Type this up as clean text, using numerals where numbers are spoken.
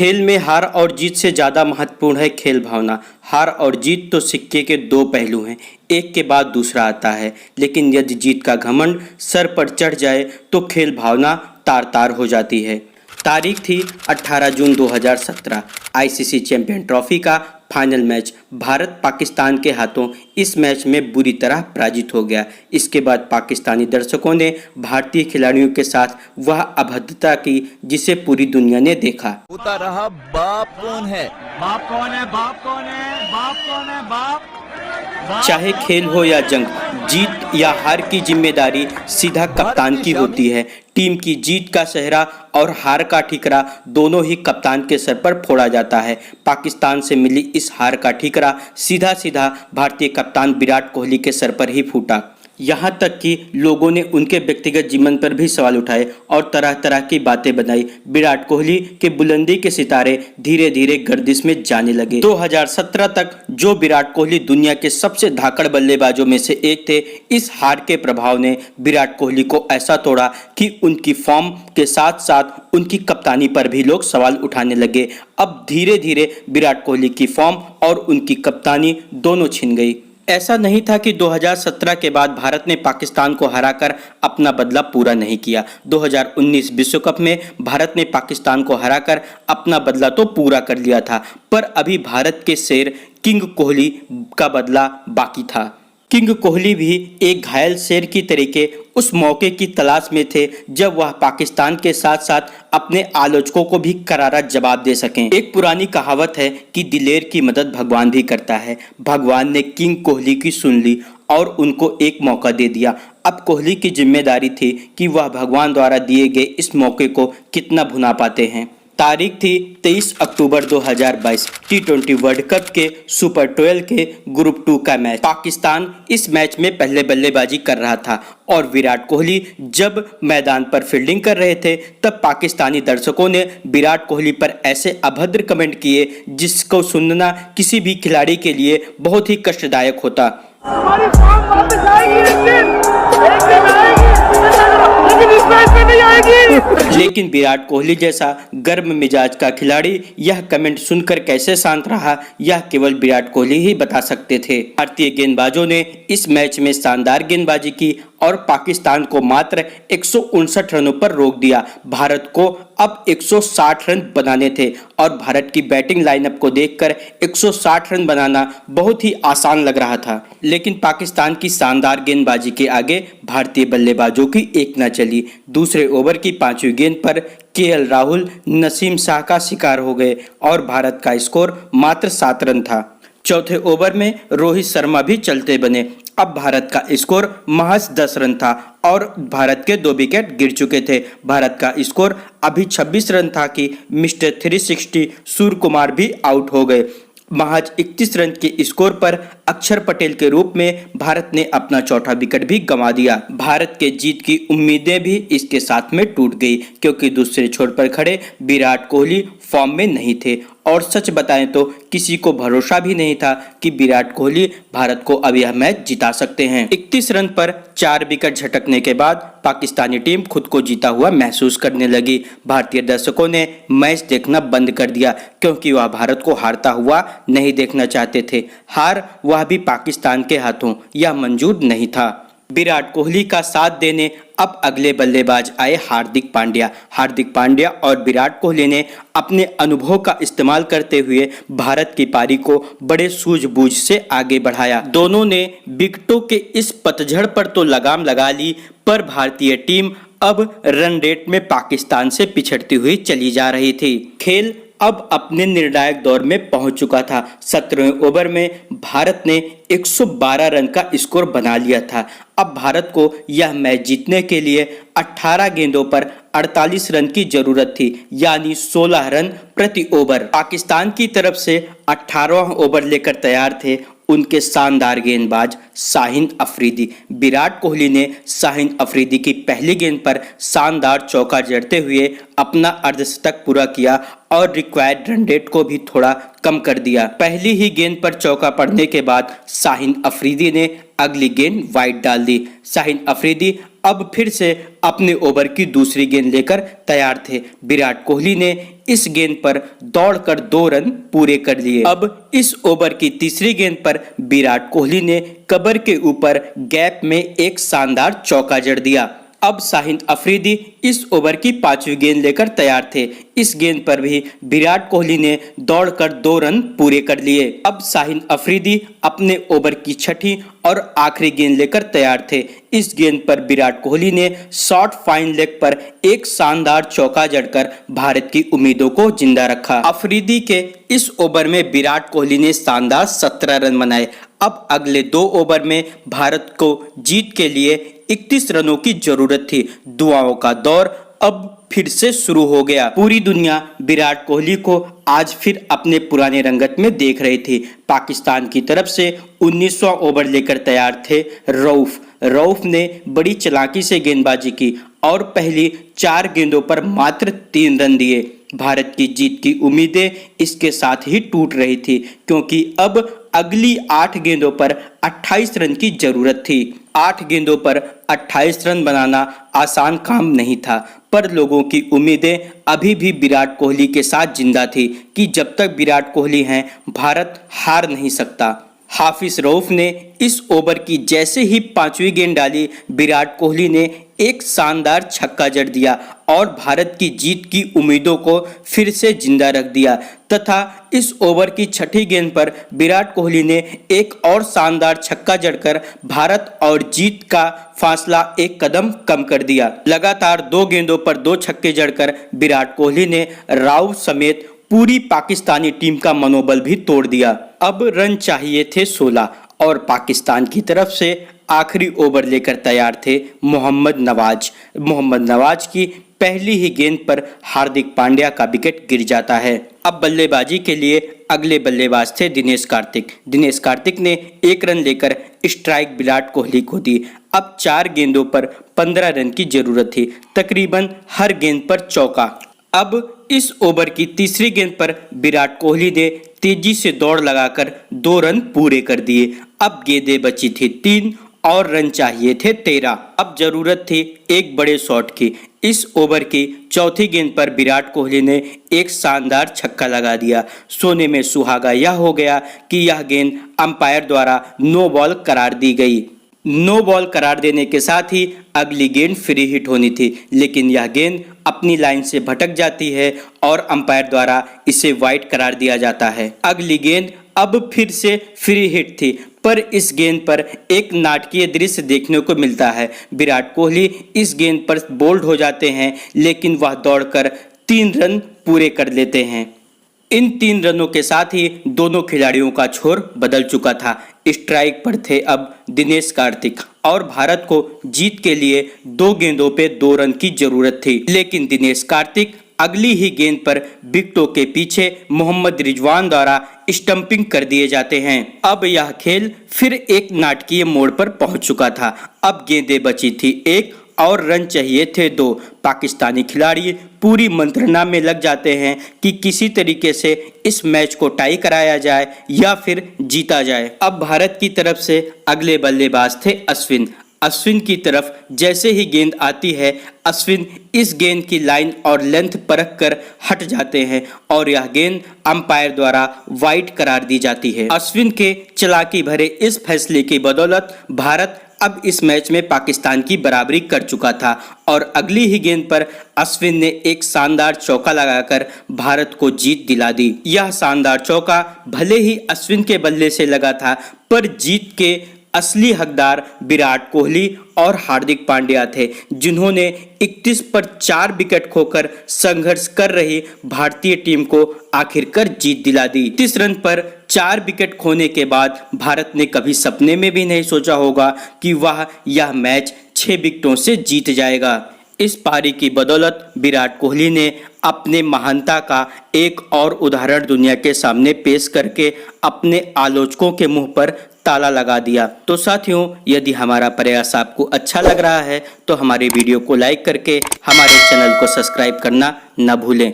खेल में हार और जीत से ज़्यादा महत्वपूर्ण है खेल भावना। हार और जीत तो सिक्के के दो पहलू हैं, एक के बाद दूसरा आता है। लेकिन यदि जीत का घमंड सर पर चढ़ जाए तो खेल भावना तार तार हो जाती है। तारीख थी 18 जून 2017। आईसीसी चैंपियन ट्रॉफी का फाइनल मैच भारत पाकिस्तान के हाथों इस मैच में बुरी तरह पराजित हो गया। इसके बाद पाकिस्तानी दर्शकों ने भारतीय खिलाड़ियों के साथ वह अभद्रता की जिसे पूरी दुनिया ने देखा। होता रहा बाप कौन है, बाप कौन है, बाप कौन है, बाप कौन है, बाप। चाहे खेल हो या जंग, जीत या हार की जिम्मेदारी सीधा कप्तान की होती है। टीम की जीत का सेहरा और हार का ठिकरा दोनों ही कप्तान के सर पर फोड़ा जाता है। पाकिस्तान से मिली इस हार का ठिकरा सीधा सीधा भारतीय कप्तान विराट कोहली के सर पर ही फूटा। यहाँ तक कि लोगों ने उनके व्यक्तिगत जीवन पर भी सवाल उठाए और तरह तरह की बातें बनाई। विराट कोहली के बुलंदी के सितारे धीरे धीरे गर्दिश में जाने लगे। 2017 तक जो विराट कोहली दुनिया के सबसे धाकड़ बल्लेबाजों में से एक थे, इस हार के प्रभाव ने विराट कोहली को ऐसा तोड़ा कि उनकी फॉर्म के साथ साथ उनकी कप्तानी पर भी लोग सवाल उठाने लगे। अब धीरे धीरे विराट कोहली की फॉर्म और उनकी कप्तानी दोनों छिन गई। ऐसा नहीं था कि 2017 के बाद भारत ने पाकिस्तान को हराकर अपना बदला पूरा नहीं किया। 2019 विश्व कप में भारत ने पाकिस्तान को हराकर अपना बदला तो पूरा कर लिया था, पर अभी भारत के शेर किंग कोहली का बदला बाकी था। किंग कोहली भी एक घायल शेर की तरीके उस मौके की तलाश में थे जब वह पाकिस्तान के साथ साथ अपने आलोचकों को भी करारा जवाब दे सकें। एक पुरानी कहावत है कि दिलेर की मदद भगवान भी करता है। भगवान ने किंग कोहली की सुन ली और उनको एक मौका दे दिया। अब कोहली की जिम्मेदारी थी कि वह भगवान द्वारा दिए गए इस मौके को कितना भुना पाते हैं। तारीख थी 23 अक्टूबर 2022। T20 वर्ल्ड कप के सुपर 12 के ग्रुप 2 का मैच। पाकिस्तान इस मैच में पहले बल्लेबाजी कर रहा था और विराट कोहली जब मैदान पर फील्डिंग कर रहे थे तब पाकिस्तानी दर्शकों ने विराट कोहली पर ऐसे अभद्र कमेंट किए जिसको सुनना किसी भी खिलाड़ी के लिए बहुत ही कष्टदायक होता। हमारी फॉर्म वापस आएगी एक दिन आएगी, लेकिन इस मैच में नहीं आएगी। लेकिन विराट कोहली जैसा गर्म मिजाज का खिलाड़ी यह कमेंट सुनकर कैसे शांत रहा, यह केवल विराट कोहली ही बता सकते थे। भारतीय गेंदबाजों ने इस मैच में शानदार गेंदबाजी की और पाकिस्तान को मात्र 159 रनों पर रोक दिया। भारत को अब 160 रन बनाने थे और भारत की बैटिंग लाइनअप को देखकर 160 रन बनाना बहुत ही आसान लग रहा था। लेकिन पाकिस्तान की शानदार गेंदबाजी के आगे भारतीय बल्लेबाजों की एक न चली। दूसरे ओवर की 5वीं गेंद पर केएल राहुल नसीम शाह का शिकार हो गए और भारत का स्कोर मात्र 7 रन था। चौथे ओवर में रोहित शर्मा भी चलते बने। अब भारत का स्कोर महज 10 रन था और भारत के 2 विकेट गिर चुके थे। भारत का स्कोर अभी 26 रन था कि मिस्टर 360 सूर्य कुमार भी आउट हो गए। महज 31 रन के स्कोर पर अक्षर पटेल के रूप में भारत ने अपना चौथा विकेट भी गंवा दिया। भारत के जीत की उम्मीदें भी इसके साथ में टूट गई क्योंकि दूसरे छोर पर खड़े विराट कोहली फॉर्म में नहीं थे और सच बताएं तो किसी को भरोसा भी नहीं था कि विराट कोहली भारत को अब यह मैच जिता सकते हैं। 31 रन पर 4 विकेट झटकने के बाद पाकिस्तानी टीम खुद को जीता हुआ महसूस करने लगी। भारतीय दर्शकों ने मैच देखना बंद कर दिया क्योंकि वह भारत को हारता हुआ नहीं देखना चाहते थे। हार वह भी पाकिस्तान के हाथों, यह मंजूर नहीं था। विराट कोहली का साथ देने अब अगले बल्लेबाज आए हार्दिक पांड्या। हार्दिक पांड्या और विराट कोहली ने अपने अनुभव का इस्तेमाल करते हुए भारत की पारी को बड़े सूझबूझ से आगे बढ़ाया। दोनों ने विकेटों के इस पतझड़ पर तो लगाम लगा ली, पर भारतीय टीम अब रन रेट में पाकिस्तान से पिछड़ती हुई चली जा रही थी। खेल अब अपने निर्णायक दौर में पहुंच चुका था। 17वें ओवर में भारत ने 112 रन का स्कोर बना लिया था। अब भारत को यह मैच जीतने के लिए 18 गेंदों पर 48 रन की जरूरत थी, यानी 16 रन प्रति ओवर। पाकिस्तान की तरफ से 18वां ओवर लेकर तैयार थे उनके शानदार गेंदबाज शाहीन अफरीदी। विराट कोहली ने शाहीन अफरीदी की पहली गेंद पर शानदार चौका जड़ते हुए अपना अर्धशतक पूरा किया और रिक्वायर्ड रन रेट को भी थोड़ा कम कर दिया। पहली ही गेंद पर चौका पड़ने के बाद शाहीन अफरीदी ने अगली गेंद वाइड डाल दी। शाहीन अफरीदी अब फिर से अपने ओवर की दूसरी गेंद लेकर तैयार थे। विराट कोहली ने इस गेंद पर दौड़कर 2 रन पूरे कर लिए। अब इस ओवर की तीसरी गेंद पर विराट कोहली ने कवर के ऊपर गैप में एक शानदार चौका जड़ दिया। अब शाहीन अफरीदी इस ओवर की 5वीं गेंद लेकर तैयार थे। इस गेंद पर भी विराट कोहली ने दौड़कर 2 रन पूरे कर लिए। अब शाहीन अफरीदी अपने ओवर की 6ठी और आखिरी गेंद लेकर तैयार थे। इस गेंद पर विराट कोहली ने शॉर्ट फाइन लेग पर एक शानदार चौका जड़कर भारत की उम्मीदों को जिंदा रखा। अफरीदी के इस ओवर में विराट कोहली ने शानदार 17 रन बनाए। अब अगले 2 ओवर में भारत को जीत के लिए 31 रनों की जरूरत थी। दुआओं का दौर अब फिर से शुरू हो गया। पूरी दुनिया विराट कोहली को आज फिर अपने पुराने रंगत में देख रही थी। पाकिस्तान की तरफ से 19वां ओवर लेकर तैयार थे रऊफ ने बड़ी चालाकी से गेंदबाजी की और पहली 4 गेंदों पर मात्र 3 रन दिए। भारत की जीत की उम्मीदें इसके साथ ही टूट रही थी, क्योंकि अब अगली 8 गेंदों पर 28 रन की जरूरत थी। 8 गेंदों पर 28 रन बनाना आसान काम नहीं था, पर लोगों की उम्मीदें अभी भी विराट कोहली के साथ जिंदा थी कि जब तक विराट कोहली हैं भारत हार नहीं सकता। हाफिज रऊफ ने इस ओवर की जैसे ही 5वीं गेंद डाली, विराट कोहली ने एक शानदार छक्का जड़ दिया और भारत की जीत की उम्मीदों को फिर से जिंदा रख दिया तथा इस ओवर की 6ठी गेंद पर विराट कोहली ने एक और शानदार छक्का जड़कर भारत और जीत का फासला एक कदम कम कर दिया। लगातार 2 गेंदों पर 2 छक्के जड़कर विराट कोहली ने राव समेत पूरी पाकिस्तानी टीम का मनोबल भी तोड़ दिया। अब रन चाहिए थे 16 और पाकिस्तान की तरफ से आखिरी ओवर लेकर तैयार थे मोहम्मद नवाज की पहली ही गेंद पर हार्दिक पांड्या का विकेट गिर जाता है। अब बल्लेबाजी के लिए अगले बल्लेबाज थे दिनेश कार्तिक ने 1 रन लेकर स्ट्राइक विराट कोहली को दी। अब 4 गेंदों पर 15 रन की जरूरत थी, तकरीबन हर गेंद पर चौका। अब इस ओवर की तीसरी गेंद पर विराट कोहली ने तेजी से दौड़ लगाकर 2 रन पूरे कर दिए। अब गेंदें बची थी 3 और रन चाहिए थे 13। अब जरूरत थी एक बड़े शॉट की। इस ओवर की 4थी गेंद पर विराट कोहली ने एक शानदार छक्का लगा दिया। सोने में सुहागा यह हो गया कि यह गेंद अंपायर द्वारा नो बॉल करार दी गई। नो बॉल करार देने के साथ ही अगली गेंद फ्री हिट होनी थी, लेकिन यह गेंद अपनी लाइन से भटक जाती है और अंपायर द्वारा इसे वाइड करार दिया जाता है। अगली गेंद अब फिर से फ्री हिट थी, पर इस गेंद पर एक नाटकीय दृश्य देखने को मिलता है। विराट कोहली इस गेंद पर बोल्ड हो जाते हैं, लेकिन वह दौड़कर 3 रन पूरे कर लेते हैं। इन 3 रनों के साथ ही दोनों खिलाड़ियों का छोर बदल चुका था। स्ट्राइक पर थे अब दिनेश कार्तिक और भारत को जीत के लिए 2 गेंदों पे 2 रन की जरूरत थी, लेकिन दिनेश कार्तिक अगली ही गेंद पर विकेटों के पीछे मोहम्मद रिजवान द्वारा स्टंपिंग कर दिए जाते हैं। अब यह खेल फिर एक नाटकीय मोड़ पर पहुंच चुका था। अब गेंदें बची थी 1 और रन चाहिए थे 2। पाकिस्तानी खिलाड़ी पूरी मंत्रणा में लग जाते हैं कि किसी तरीके से इस मैच को टाई कराया जाए या फिर जीता जाए। अब भारत की तरफ से अगले बल्लेबाज थे अश्विन की तरफ जैसे ही गेंद आती है, अश्विन इस गेंद की लाइन और लेंथ परख कर हट जाते हैं और यह गेंद अंपायर द्वारा वाइड करार दी जाती है। अश्विन के चालाकी भरे इस फैसले की बदौलत भारत अब इस मैच में पाकिस्तान की बराबरी कर चुका था और अगली ही गेंद पर अश्विन ने एक शानदार चौका लगाकर भारत को जीत दिला दी। यह शानदार चौका भले ही अश्विन के बल्ले से लगा था, पर जीत के असली हकदार विराट कोहली और हार्दिक पांड्या थे, जिन्होंने 31 पर 4 विकेट खोकर संघर्ष कर रही भारतीय टीम को आखिरकार जीत दिला दी। 30 रन पर 4 विकेट खोने के बाद भारत ने कभी सपने में भी नहीं सोचा होगा कि वह यह मैच 6 विकेटों से जीत जाएगा। इस पारी की बदौलत विराट कोहली ने अपने महानता का एक और उदाहरण दुनिया के सामने पेश करके अपने आलोचकों के मुंह पर ताला लगा दिया। तो साथियों, यदि हमारा प्रयास आपको अच्छा लग रहा है तो हमारे वीडियो को लाइक करके हमारे चैनल को सब्सक्राइब करना न भूलें।